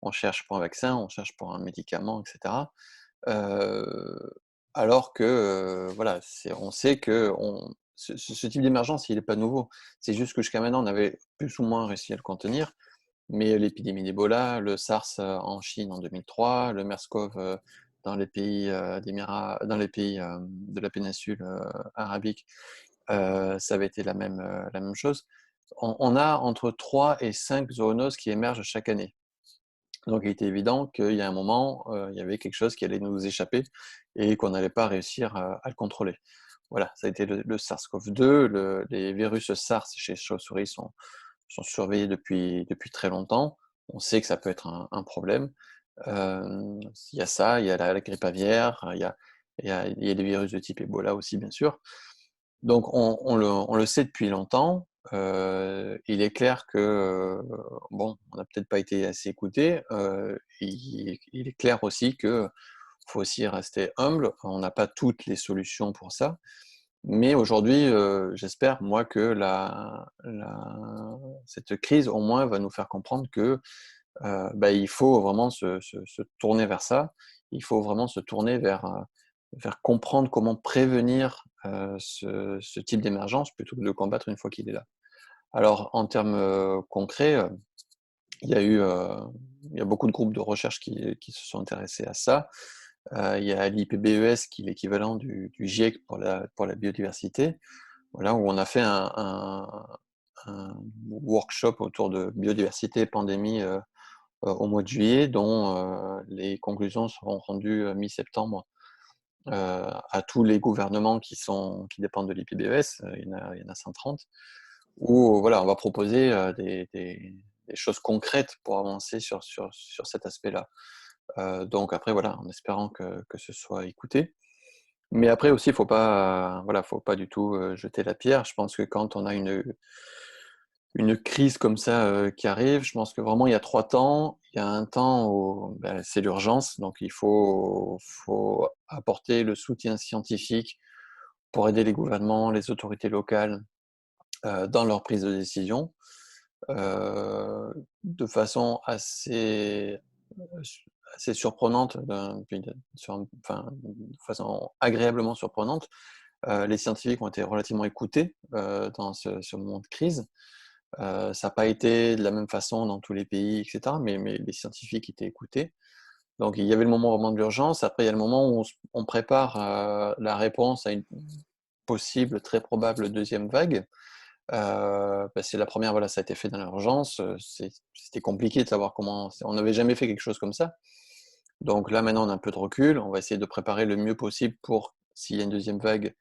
on cherche pour un vaccin, on cherche pour un médicament, etc. Heu, alors que, voilà, on sait que ce type d'émergence, il est pas nouveau. C'est juste que jusqu'à maintenant, on avait plus ou moins réussi à le contenir, mais l'épidémie d'Ebola, le SARS, en Chine en 2003, le MERS-CoV, dans les pays, de la péninsule, arabique, ça avait été la même chose. On a entre 3 et 5 zoonoses qui émergent chaque année. Donc il était évident qu'il y a un moment, il y avait quelque chose qui allait nous échapper et qu'on n'allait pas réussir à le contrôler. Voilà, ça a été le SARS-CoV-2, les virus SARS chez les chauves-souris sont surveillés depuis très longtemps. On sait que ça peut être un problème. Il y a ça, il y a la grippe aviaire, il y a des virus de type Ebola aussi, bien sûr. Donc on le sait depuis longtemps. Il est clair que, bon, on n'a peut-être pas été assez écoutés. Il est clair aussi qu'il faut aussi rester humble. On n'a pas toutes les solutions pour ça. Mais aujourd'hui, j'espère moi que cette crise au moins va nous faire comprendre que, bah, il faut vraiment se tourner vers ça. Il faut vraiment se tourner vers comprendre comment prévenir, ce type d'émergence plutôt que de le combattre une fois qu'il est là. Alors en termes, concrets, il y a eu, il y a beaucoup de groupes de recherche qui se sont intéressés à ça. Il y a l'IPBES qui est l'équivalent du GIEC pour la biodiversité, voilà, où on a fait un workshop autour de biodiversité, pandémie, au mois de juillet, dont les conclusions seront rendues mi-septembre à tous les gouvernements qui dépendent de l'IPBES, il y en a 130, où voilà, on va proposer des choses concrètes pour avancer sur cet aspect-là. Donc après, voilà, en espérant que ce soit écouté. Mais après aussi, faut pas du tout jeter la pierre. Je pense que quand on a une crise comme ça qui arrive, je pense que vraiment il y a 3 temps. Il y a un temps où c'est l'urgence, donc faut apporter le soutien scientifique pour aider les gouvernements, les autorités locales dans leur prise de décision, de façon assez surprenante, de façon agréablement surprenante. Les scientifiques ont été relativement écoutés dans ce moment de crise. Ça n'a pas été de la même façon dans tous les pays, etc. Mais les scientifiques étaient écoutés. Donc il y avait le moment vraiment de l'urgence. Après, il y a le moment où on prépare la réponse à une possible, très probable deuxième vague. Parce que la première, voilà, ça a été fait dans l'urgence. C'était compliqué de savoir comment. On n'avait jamais fait quelque chose comme ça. Donc là, maintenant, on a un peu de recul. On va essayer de préparer le mieux possible pour, s'il y a une deuxième vague,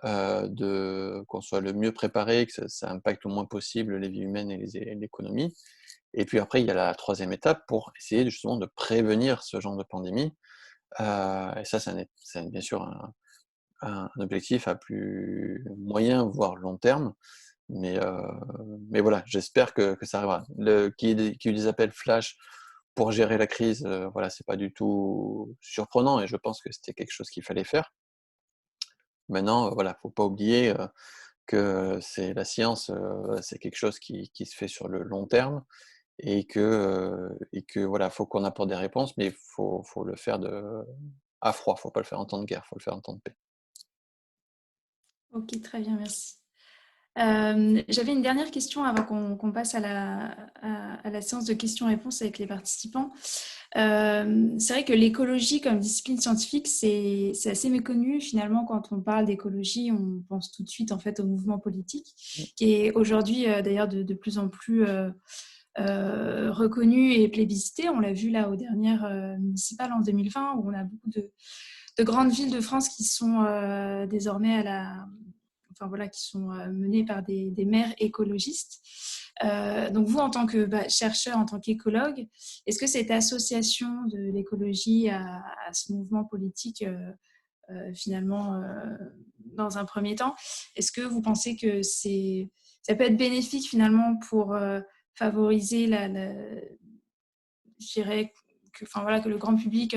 qu'on soit le mieux préparé, que ça impacte le moins possible les vies humaines et l'économie. Et puis après, il y a la troisième étape pour essayer justement de prévenir ce genre de pandémie. Et ça, c'est bien sûr un objectif à plus moyen, voire long terme. Mais, euh, mais voilà, j'espère que ça arrivera. Qu'il y ait des appels flash pour gérer la crise, voilà, c'est pas du tout surprenant et je pense que c'était quelque chose qu'il fallait faire. Maintenant, voilà, faut pas oublier que c'est la science, c'est quelque chose qui se fait sur le long terme et que voilà, faut qu'on apporte des réponses, mais faut le faire à froid, faut pas le faire en temps de guerre, faut le faire en temps de paix. Ok, très bien, merci. J'avais une dernière question avant qu'on passe à la séance de questions-réponses avec les participants. C'est vrai que l'écologie comme discipline scientifique, c'est assez méconnu. Finalement, quand on parle d'écologie, on pense tout de suite en fait au mouvement politique, qui est aujourd'hui d'ailleurs de plus en plus reconnu et plébiscité. On l'a vu là aux dernières municipales en 2020, où on a beaucoup de grandes villes de France qui sont désormais enfin voilà, qui sont menées par des maires écologistes. Donc vous, en tant que chercheur, en tant qu'écologue, est-ce que cette association de l'écologie à ce mouvement politique, finalement, dans un premier temps, est-ce que vous pensez que ça peut être bénéfique finalement pour favoriser je dirais enfin voilà, que le grand public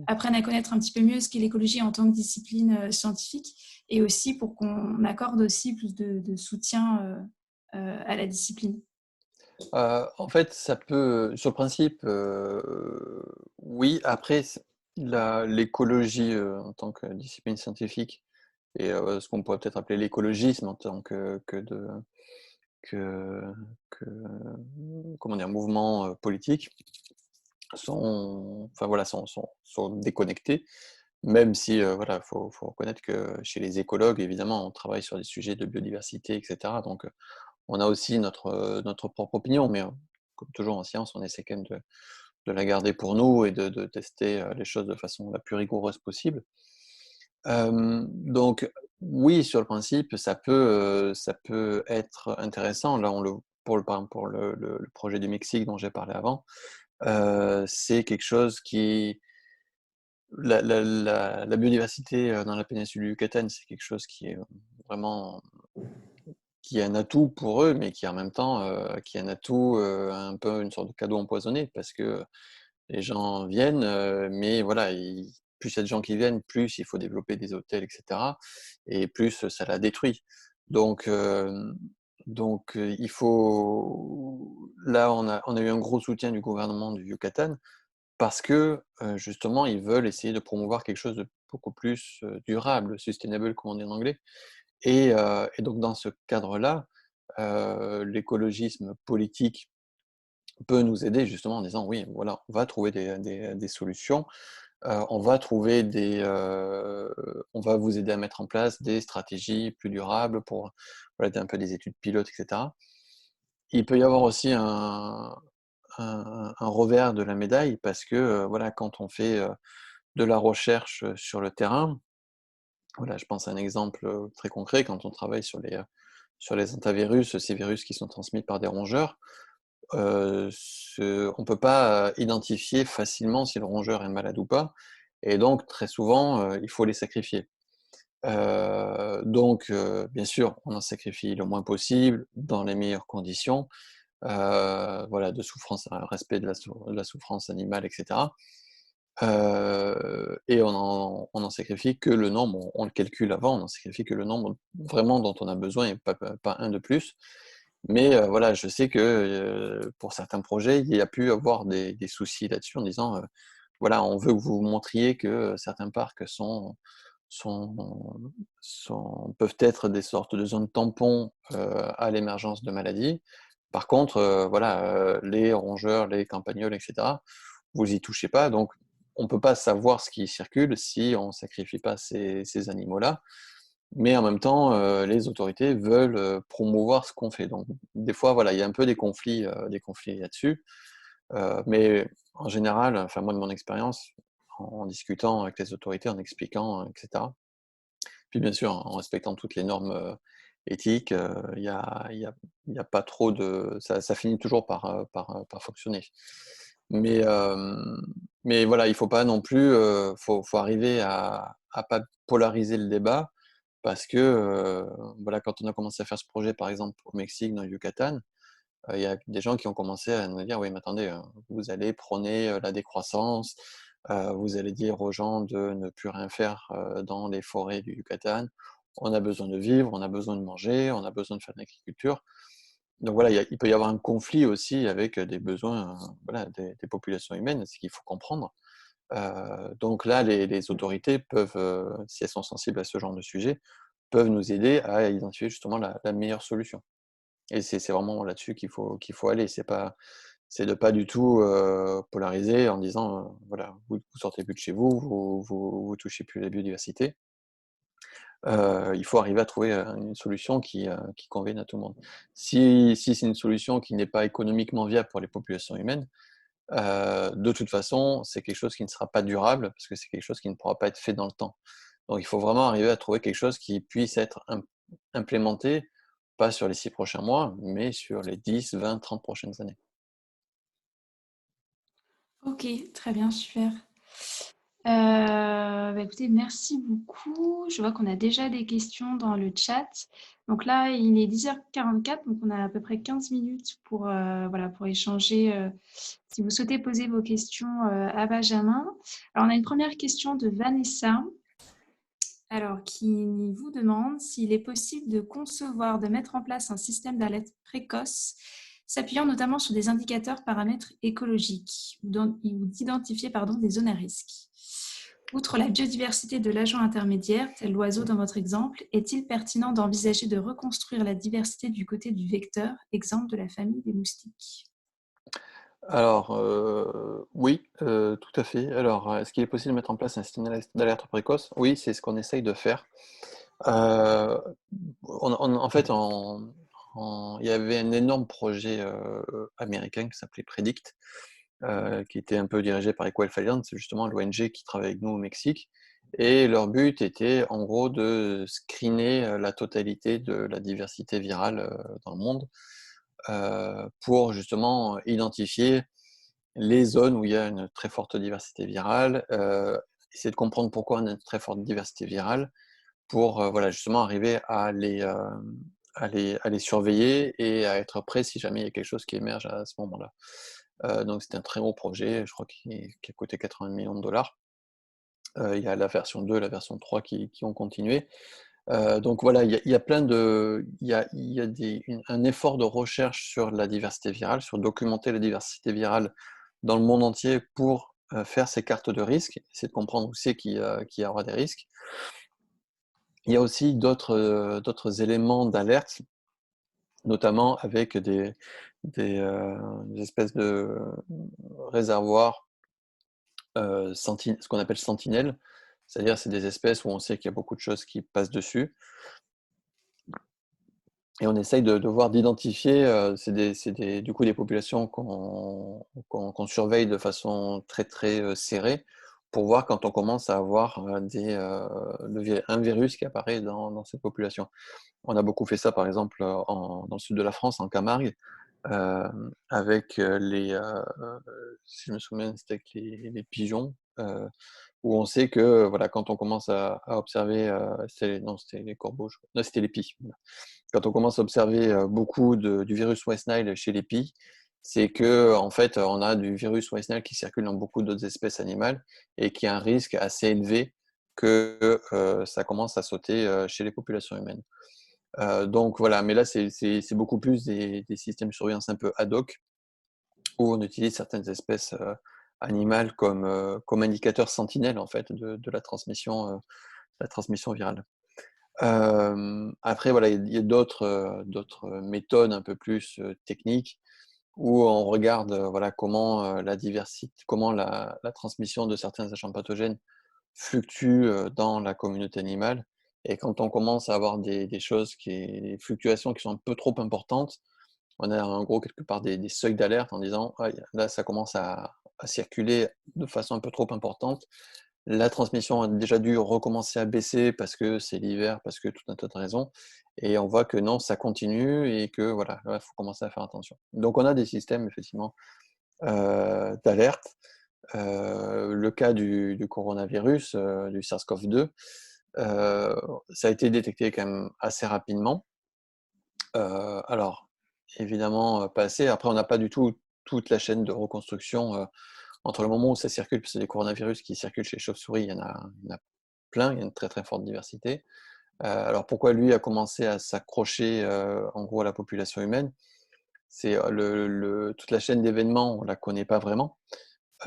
apprenne à connaître un petit peu mieux ce qu'est l'écologie en tant que discipline scientifique, et aussi pour qu'on accorde aussi plus de soutien à la discipline. En fait, ça peut, sur le principe, oui. Après, l'écologie en tant que discipline scientifique et ce qu'on pourrait peut-être appeler l'écologisme en tant que, que comment dire, mouvement politique enfin voilà, sont déconnectés. Même si, voilà, faut reconnaître que chez les écologues, évidemment, on travaille sur des sujets de biodiversité, et cetera. Donc, on a aussi notre propre opinion, mais comme toujours en science, on essaie quand même de la garder pour nous et de tester les choses de façon la plus rigoureuse possible. Donc oui, sur le principe, ça peut être intéressant. Là, par exemple, pour le projet du Mexique dont j'ai parlé avant, c'est quelque chose qui la biodiversité dans la péninsule du Yucatan, c'est quelque chose qui est vraiment qui est un atout pour eux, mais qui en même temps, qui est un atout, un peu une sorte de cadeau empoisonné parce que les gens viennent, mais voilà, plus il y a de gens qui viennent, plus il faut développer des hôtels, et cetera, et plus ça la détruit. Donc, il faut là, on a eu un gros soutien du gouvernement du Yucatan parce que, justement, ils veulent essayer de promouvoir quelque chose de beaucoup plus, durable, sustainable comme on dit en anglais et donc dans ce cadre-là, l'écologisme politique peut nous aider justement en disant: «Oui, voilà, on va trouver des solutions». on va vous aider à mettre en place des stratégies plus durables pour voilà, un peu des études pilotes, etc. Il peut y avoir aussi un revers de la médaille parce que voilà, quand on fait de la recherche sur le terrain, voilà, je pense à un exemple très concret, quand on travaille sur les hantavirus, ces virus qui sont transmis par des rongeurs, on ne peut pas identifier facilement si le rongeur est malade ou pas, et donc très souvent, il faut les sacrifier. Bien sûr, on en sacrifie le moins possible, dans les meilleures conditions, voilà, de souffrance, respect de la souffrance animale, etc. Et on en sacrifie que le nombre, on le calcule avant, on en sacrifie que le nombre vraiment dont on a besoin et pas un de plus. Mais voilà, je sais que pour certains projets, il y a pu avoir des soucis là-dessus en disant voilà, on veut que vous montriez que certains parcs sont, peuvent être des sortes de zones tampons à l'émergence de maladies. Par contre, voilà, les rongeurs, les campagnols, etc., vous y touchez pas, donc on ne peut pas savoir ce qui circule si on ne sacrifie pas ces animaux-là. Mais en même temps, les autorités veulent promouvoir ce qu'on fait. Donc, des fois, voilà, il y a un peu des conflits là-dessus. Mais en général, enfin, moi, de mon expérience, en discutant avec les autorités, en expliquant, etc. Puis, bien sûr, en respectant toutes les normes éthiques, il y a pas trop de. Ça finit toujours par fonctionner. Mais, voilà, il faut pas non plus. Faut arriver à pas polariser le débat parce que voilà, quand on a commencé à faire ce projet, par exemple, au Mexique, dans le Yucatan, il y a des gens qui ont commencé à nous dire: «Oui, mais attendez, vous allez prôner, la décroissance, vous allez dire aux gens de ne plus rien faire, dans les forêts du Yucatan. On a besoin de vivre, on a besoin de manger, on a besoin de faire de l'agriculture». Donc voilà, il peut y avoir un conflit aussi avec, des besoins, voilà, des populations humaines, ce qu'il faut comprendre. Donc là, les autorités peuvent, si elles sont sensibles à ce genre de sujet, peuvent nous aider à identifier justement la meilleure solution. Et c'est vraiment là-dessus qu'il faut aller. C'est de pas du tout, polariser en disant, voilà: «Vous sortez plus de chez vous, vous touchez plus à la biodiversité». Il faut arriver à trouver, une solution qui convienne à tout le monde. Si c'est une solution qui n'est pas économiquement viable pour les populations humaines, de toute façon, c'est quelque chose qui ne sera pas durable parce que c'est quelque chose qui ne pourra pas être fait dans le temps. Donc il faut vraiment arriver à trouver quelque chose qui puisse être implémenté, pas sur les 6 prochains mois, mais sur les 10, 20, 30 prochaines années. Ok, très bien, super. Écoutez, merci beaucoup. Je vois qu'on a déjà des questions dans le chat. Donc là, il est 10h44, donc on a à peu près 15 minutes pour, voilà, pour échanger. Si vous souhaitez poser vos questions à Benjamin. Alors, on a une première question de Vanessa, alors, qui vous demande s'il est possible de concevoir, de mettre en place un système d'alerte précoce, s'appuyant notamment sur des indicateurs paramètres écologiques ou d'identifier des zones à risque. Outre la biodiversité de l'agent intermédiaire, tel l'oiseau dans votre exemple, est-il pertinent d'envisager de reconstruire la diversité du côté du vecteur, exemple de la famille des moustiques? Alors, oui, tout à fait. Alors, est-ce qu'il est possible de mettre en place un système d'alerte précoce? Oui, c'est ce qu'on essaye de faire. Heu, en fait, il y avait un énorme projet, américain qui s'appelait Predict, qui était un peu dirigé par Equal Alliance, c'est justement l'ONG qui travaille avec nous au Mexique, et leur but était en gros de screener, la totalité de la diversité virale, dans le monde, pour justement identifier les zones où il y a une très forte diversité virale, essayer de comprendre pourquoi on a une très forte diversité virale pour, voilà, justement arriver à les surveiller et à être prêt si jamais il y a quelque chose qui émerge à ce moment-là. Donc c'était un très gros projet, je crois qui a coûté 80 millions de dollars. Il y a la version 2, la version 3 qui ont continué. Donc voilà, il y a plein de il y a un effort de recherche sur la diversité virale, sur documenter la diversité virale dans le monde entier pour, faire ces cartes de risques, essayer de comprendre où c'est qu'il y aura des risques. Il y a aussi d'autres éléments d'alerte, notamment avec des espèces de réservoirs ce qu'on appelle sentinelles, c'est-à-dire c'est des espèces où on sait qu'il y a beaucoup de choses qui passent dessus. Et on essaye de voir, d'identifier, du coup des populations qu'on surveille de façon très très serrée pour voir quand on commence à avoir un virus qui apparaît dans cette population. On a beaucoup fait ça par exemple dans le sud de la France, en Camargue, avec si je me souviens, c'était avec les pigeons, où on sait que voilà, quand on commence à observer, non, c'était les corbeaux, non, c'était les pies. Quand on commence à observer beaucoup du virus West Nile chez les pies, c'est que en fait, on a du virus West Nile qui circule dans beaucoup d'autres espèces animales et qui a un risque assez élevé que ça commence à sauter chez les populations humaines. Donc voilà, mais là, c'est beaucoup plus des systèmes de surveillance un peu ad hoc, où on utilise certaines espèces animales comme indicateur sentinelle en fait de la transmission virale. Après, voilà, il y a d'autres méthodes un peu plus techniques où on regarde voilà, comment comment la transmission de certains agents pathogènes fluctue dans la communauté animale. Et quand on commence à avoir des fluctuations qui sont un peu trop importantes, on a en gros quelque part des seuils d'alerte en disant ah, là ça commence à circuler de façon un peu trop importante. La transmission a déjà dû recommencer à baisser parce que c'est l'hiver, parce que tout un tas de raisons. Et on voit que non, ça continue et que voilà, il faut commencer à faire attention. Donc on a des systèmes effectivement d'alerte. Le cas du coronavirus, du SARS-CoV-2, ça a été détecté quand même assez rapidement. Alors, évidemment, pas assez. Après, on n'a pas du tout toute la chaîne de reconstruction entre le moment où ça circule, parce que les coronavirus qui circulent chez les chauves-souris, il y en a plein, il y a une très très forte diversité. Alors pourquoi lui a commencé à s'accrocher en gros à la population humaine? C'est toute la chaîne d'événements, on la connaît pas vraiment.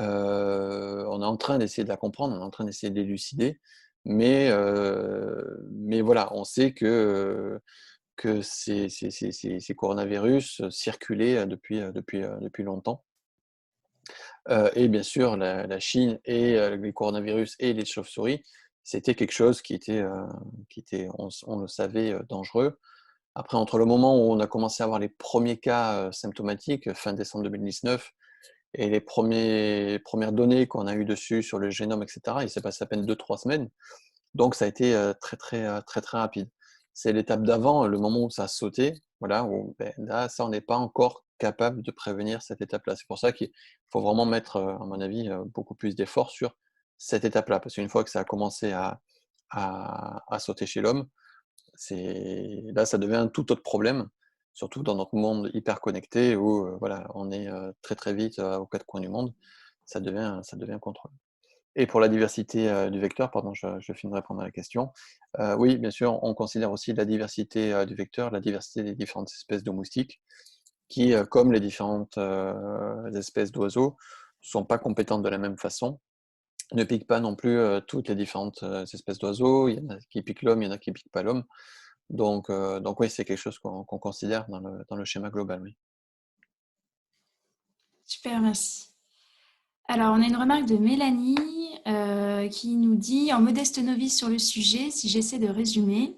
On est en train d'essayer de la comprendre, on est en train d'essayer de l'élucider, mais voilà, on sait que ces coronavirus circulaient depuis longtemps. Et bien sûr, la Chine et les coronavirus et les chauves-souris, c'était quelque chose on le savait, dangereux. Après, entre le moment où on a commencé à avoir les premiers cas symptomatiques, fin décembre 2019, et les premières données qu'on a eues dessus sur le génome, etc., il s'est passé à peine 2-3 semaines. Donc ça a été très très rapide. C'est l'étape d'avant, le moment où ça a sauté, voilà, où là, ça, on n'est pas encore capable de prévenir cette étape-là. C'est pour ça qu'il faut vraiment mettre, à mon avis, beaucoup plus d'efforts sur cette étape-là. Parce qu'une fois que ça a commencé à sauter chez l'homme, là, ça devient un tout autre problème, surtout dans notre monde hyper connecté où voilà, on est très très vite aux quatre coins du monde. Ça devient contrôle. Et pour la diversité du vecteur, pardon, je finis de répondre à la question. Oui, bien sûr, on considère aussi la diversité du vecteur, la diversité des différentes espèces de moustiques, qui, comme les différentes espèces d'oiseaux, ne sont pas compétentes de la même façon, ne piquent pas non plus toutes les différentes espèces d'oiseaux. Il y en a qui piquent l'homme, il y en a qui ne piquent pas l'homme. Donc oui, c'est quelque chose qu'on considère dans le schéma global, oui. Super, merci. Alors, on a une remarque de Mélanie qui nous dit, en modeste novice sur le sujet, si j'essaie de résumer,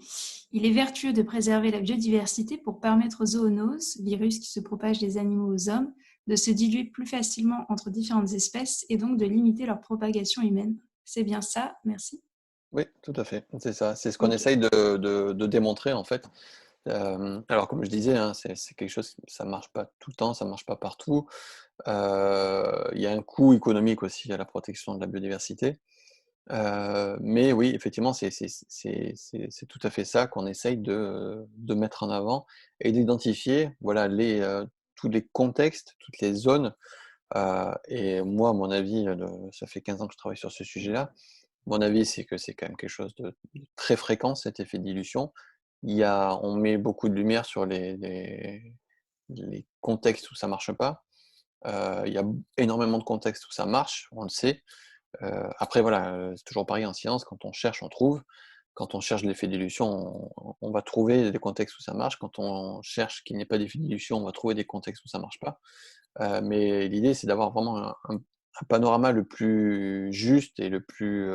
il est vertueux de préserver la biodiversité pour permettre aux zoonoses, virus qui se propagent des animaux aux hommes, de se diluer plus facilement entre différentes espèces et donc de limiter leur propagation humaine. C'est bien ça, merci. Oui, tout à fait, c'est ça. C'est ce qu'on Ok. essaye de démontrer en fait. Alors comme je disais, hein, c'est quelque chose, ça marche pas tout le temps, ça marche pas partout. Il y a un coût économique aussi à la protection de la biodiversité. Mais oui, effectivement, c'est tout à fait ça qu'on essaye de mettre en avant et d'identifier, voilà, tous les contextes, toutes les zones. Et moi, à mon avis, ça fait 15 ans que je travaille sur ce sujet-là. Mon avis, c'est que c'est quand même quelque chose de très fréquent, cet effet de dilution. On met beaucoup de lumière sur les contextes où ça marche pas. Il y a énormément de contextes où ça marche, on le sait. Après, voilà, c'est toujours pareil en science, quand on cherche, on trouve. Quand on cherche l'effet d'illusion, on va trouver des contextes où ça marche. Quand on cherche qu'il n'y ait pas d'effet d'illusion, on va trouver des contextes où ça marche pas. Mais l'idée, c'est d'avoir vraiment un panorama le plus juste et le plus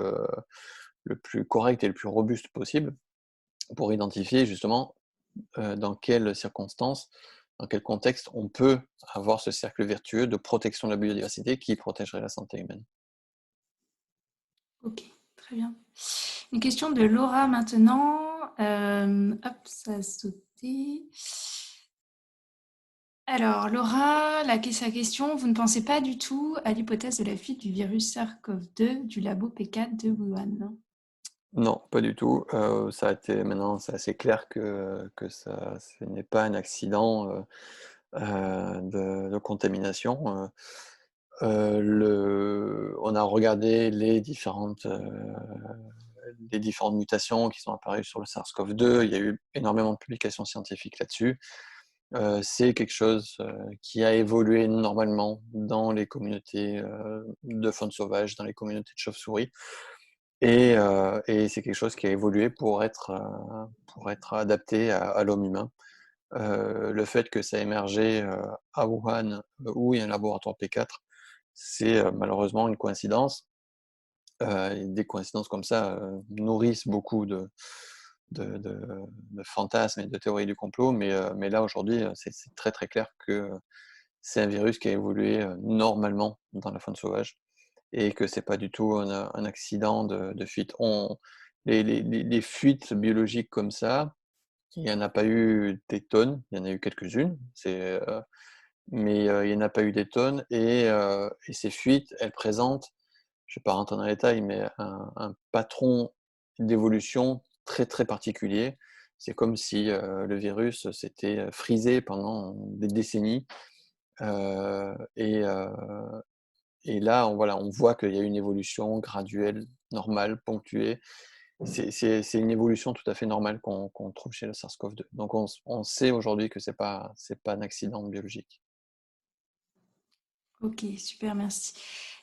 correct et le plus robuste possible pour identifier justement dans quelles circonstances, dans quel contexte on peut avoir ce cercle vertueux de protection de la biodiversité qui protégerait la santé humaine. Ok, très bien. Une question de Laura maintenant. Hop, ça a sauté. Alors, Laura, sa question, vous ne pensez pas du tout à l'hypothèse de la fuite du virus SARS-CoV-2 du labo P4 de Wuhan? Non, pas du tout. Ça a été maintenant, c'est assez clair que ça, ce n'est pas un accident de contamination. On a regardé les différentes mutations qui sont apparues sur le SARS-CoV-2. Il y a eu énormément de publications scientifiques là-dessus. C'est quelque chose qui a évolué normalement dans les communautés de faune sauvage, dans les communautés de chauves-souris. Et c'est quelque chose qui a évolué pour être adapté à l'homme humain. Le fait que ça a émergé à Wuhan, où il y a un laboratoire P4, c'est malheureusement une coïncidence. Et des coïncidences comme ça nourrissent beaucoup de fantasmes et de théories du complot, mais là aujourd'hui, c'est très très clair que c'est un virus qui a évolué normalement dans la faune sauvage et que c'est pas du tout un accident de fuite. Les fuites biologiques comme ça, il n'y en a pas eu des tonnes, il y en a eu quelques-unes, mais il n'y en a pas eu des tonnes et ces fuites, elles présentent, je ne vais pas rentrer dans les détails, mais un patron d'évolution très très particulier. C'est comme si le virus s'était frisé pendant des décennies. Euh, et, euh, et là, voilà, on voit qu'il y a une évolution graduelle, normale, ponctuée. C'est une évolution tout à fait normale qu'on trouve chez le SARS-CoV-2. Donc on sait aujourd'hui que c'est pas un accident biologique. Ok, super, merci.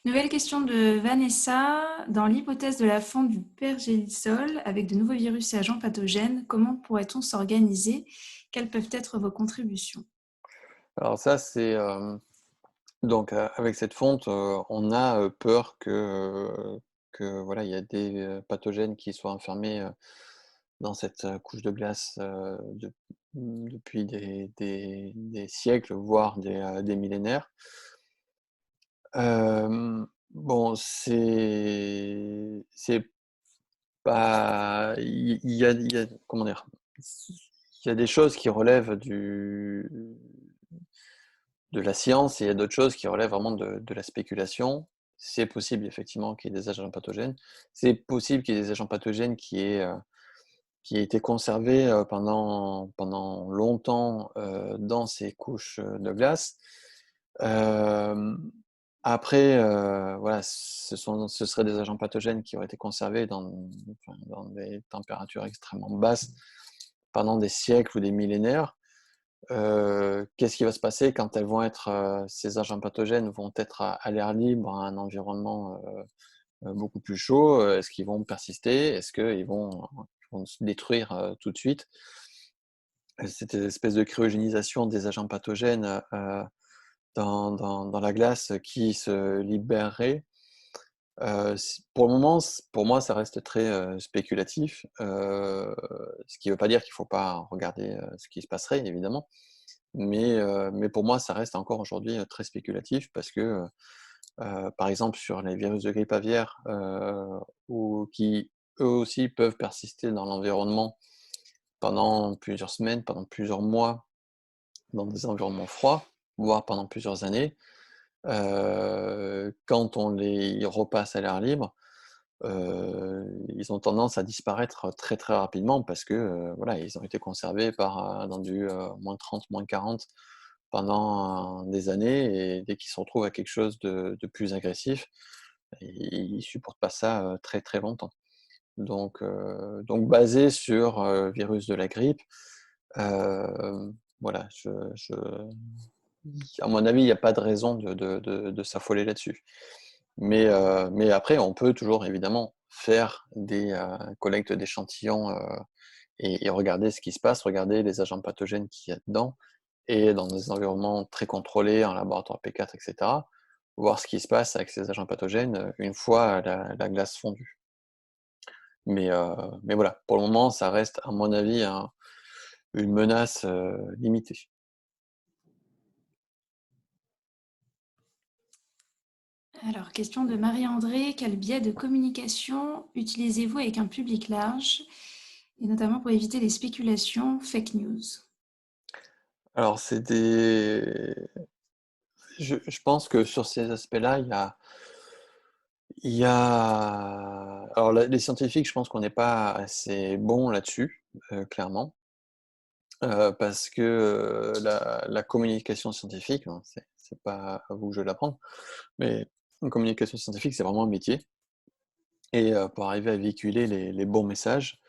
Nouvelle question de Vanessa. Dans l'hypothèse de la fonte du pergélisol avec de nouveaux virus et agents pathogènes, comment pourrait-on s'organiser? Quelles peuvent être vos contributions? Alors ça, c'est donc avec cette fonte, on a peur que voilà, il y a des pathogènes qui soient enfermés dans cette couche de glace depuis des siècles, voire des millénaires. Bon, c'est pas, il y a, comment dire, il y a des choses qui relèvent de la science et il y a d'autres choses qui relèvent vraiment de la spéculation. C'est possible effectivement qu'il y ait des agents pathogènes. C'est possible qu'il y ait des agents pathogènes qui aient été conservés pendant longtemps dans ces couches de glace. Euh, Après, voilà, ce seraient des agents pathogènes qui auraient été conservés enfin, dans des températures extrêmement basses pendant des siècles ou des millénaires. Qu'est-ce qui va se passer quand ces agents pathogènes vont être à l'air libre, à un environnement beaucoup plus chaud? Est-ce qu'ils vont persister? Est-ce qu'ils vont se détruire tout de suite? Cette espèce de cryogénisation des agents pathogènes dans la glace qui se libérerait. Pour le moment, pour moi, ça reste très spéculatif, ce qui ne veut pas dire qu'il ne faut pas regarder ce qui se passerait, évidemment. Mais pour moi, ça reste encore aujourd'hui très spéculatif parce que, par exemple, sur les virus de grippe aviaire, qui eux aussi peuvent persister dans l'environnement pendant plusieurs semaines, pendant plusieurs mois, dans des environnements froids, voire pendant plusieurs années, quand on les repasse à l'air libre, ils ont tendance à disparaître très très rapidement parce que voilà, ils ont été conservés dans du moins 30, moins 40 pendant des années et dès qu'ils se retrouvent à quelque chose de plus agressif, ils ne supportent pas ça très très longtemps. Donc basé sur virus de la grippe, voilà, à mon avis, il n'y a pas de raison de s'affoler là-dessus. Mais après, on peut toujours évidemment faire des collectes d'échantillons et regarder ce qui se passe, regarder les agents pathogènes qu'il y a dedans, et dans des environnements très contrôlés, en laboratoire P4, etc., voir ce qui se passe avec ces agents pathogènes une fois la glace fondue. Mais, mais voilà, pour le moment, ça reste, à mon avis, une menace limitée. Alors, question de Marie-André, quel biais de communication utilisez-vous avec un public large, et notamment pour éviter les spéculations fake news? Alors, je pense que sur ces aspects-là, alors les scientifiques, je pense qu'on n'est pas assez bons là-dessus, clairement, parce que la communication scientifique, hein, c'est pas à vous que je vais l'apprendre, mais une communication scientifique, c'est vraiment un métier. Et pour arriver à véhiculer les bons messages,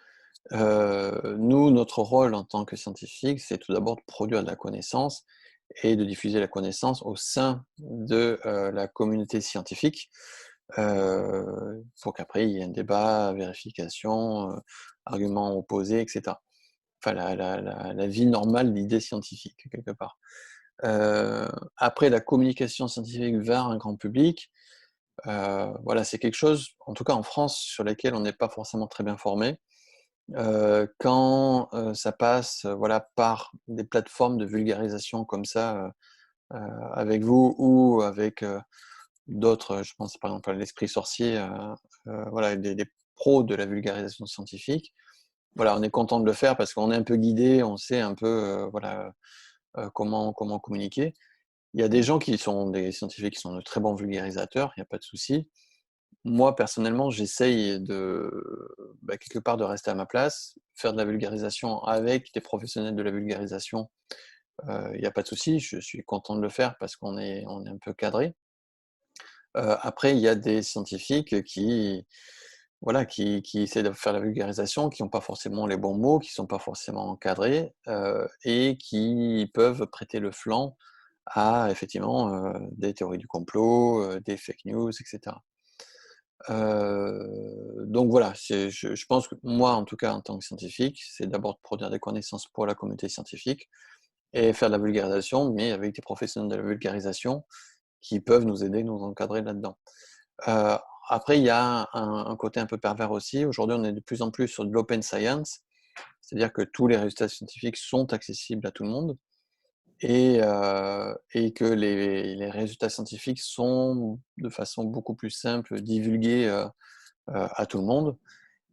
nous, notre rôle en tant que scientifique, c'est tout d'abord de produire de la connaissance et de diffuser la connaissance au sein de la communauté scientifique, pour qu'après il y ait un débat, vérification, arguments opposés, etc. Enfin, la vie normale d'idées scientifiques, quelque part. Heu, Après, la communication scientifique vers un grand public, voilà, c'est quelque chose, en tout cas en France, sur laquelle on n'est pas forcément très bien formé. Quand ça passe, voilà, par des plateformes de vulgarisation comme ça, avec vous ou avec d'autres, je pense par exemple à l'Esprit Sorcier, voilà, des pros de la vulgarisation scientifique. Voilà, on est content de le faire parce qu'on est un peu guidé, on sait un peu, voilà, comment communiquer. Il y a des gens qui sont des scientifiques qui sont de très bons vulgarisateurs, il y a pas de souci. Moi, personnellement, j'essaye quelque part de rester à ma place, faire de la vulgarisation avec des professionnels de la vulgarisation, il y a pas de souci, je suis content de le faire parce qu'on est un peu cadré. Après, il y a des scientifiques qui, voilà, qui essaient de faire la vulgarisation, qui ont pas forcément les bons mots, qui sont pas forcément encadrés, et qui peuvent prêter le flanc à effectivement, des théories du complot, des fake news et cetera. Donc voilà, je pense que moi, en tout cas, en tant que scientifique, c'est d'abord de produire des connaissances pour la communauté scientifique et faire de la vulgarisation, mais avec des professionnels de la vulgarisation qui peuvent nous aider, nous encadrer là-dedans. Heu, Après, il y a un côté un peu pervers aussi. Aujourd'hui, on est de plus en plus sur de l'open science, c'est-à-dire que tous les résultats scientifiques sont accessibles à tout le monde et que les résultats scientifiques sont, de façon beaucoup plus simple, divulgués, à tout le monde.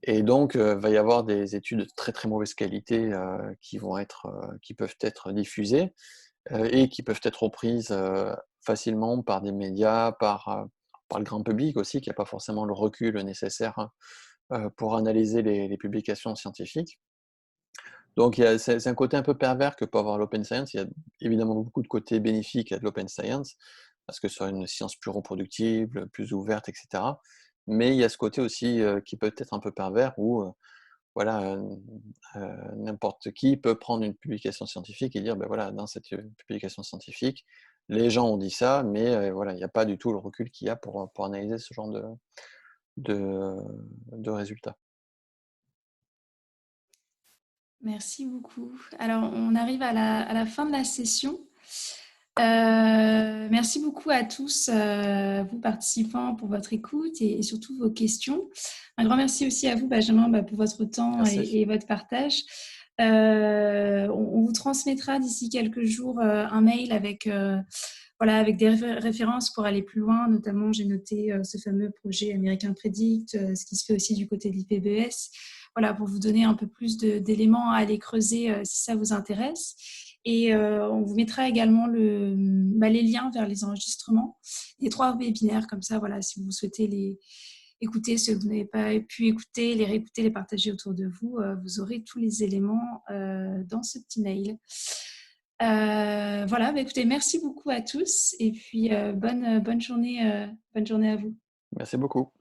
Et donc, va y avoir des études de très, très mauvaise qualité, qui peuvent être diffusées, et qui peuvent être reprises, facilement par des médias, par le grand public aussi, qui a pas forcément le recul nécessaire, pour analyser les publications scientifiques. Donc c'est un côté un peu pervers que peut avoir l'open science. Il y a évidemment beaucoup de côtés bénéfiques à de l'open science, parce que c'est une science plus reproductible, plus ouverte et cetera. Mais il y a ce côté aussi, qui peut être un peu pervers où, voilà, n'importe qui peut prendre une publication scientifique et dire: «Ben voilà, dans cette, publication scientifique, les gens ont dit ça, mais voilà, il n'y a pas du tout le recul qu'il y a pour analyser ce genre de de résultats». Merci beaucoup. Alors, on arrive à la fin de la session. Merci beaucoup à tous, vous participants, pour votre écoute et surtout vos questions. Un grand merci aussi à vous, Benjamin, pour votre temps Merci. et votre partage. On vous transmettra d'ici quelques jours un mail avec, voilà, avec des références pour aller plus loin. Notamment, j'ai noté ce fameux projet American Predict, ce qui se fait aussi du côté de l'IPBES. Voilà, pour vous donner un peu plus d'éléments à aller creuser si ça vous intéresse. Et on vous mettra également les liens vers les enregistrements des 3 webinaires. Comme ça, voilà, si vous souhaitez les écouter, ceux que vous n'avez pas pu écouter, les réécouter, les partager autour de vous, vous aurez tous les éléments dans ce petit mail. Voilà, écoutez, merci beaucoup à tous et puis bonne journée à vous. Merci beaucoup.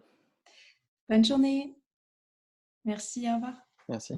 Bonne journée. Merci, au revoir. Merci.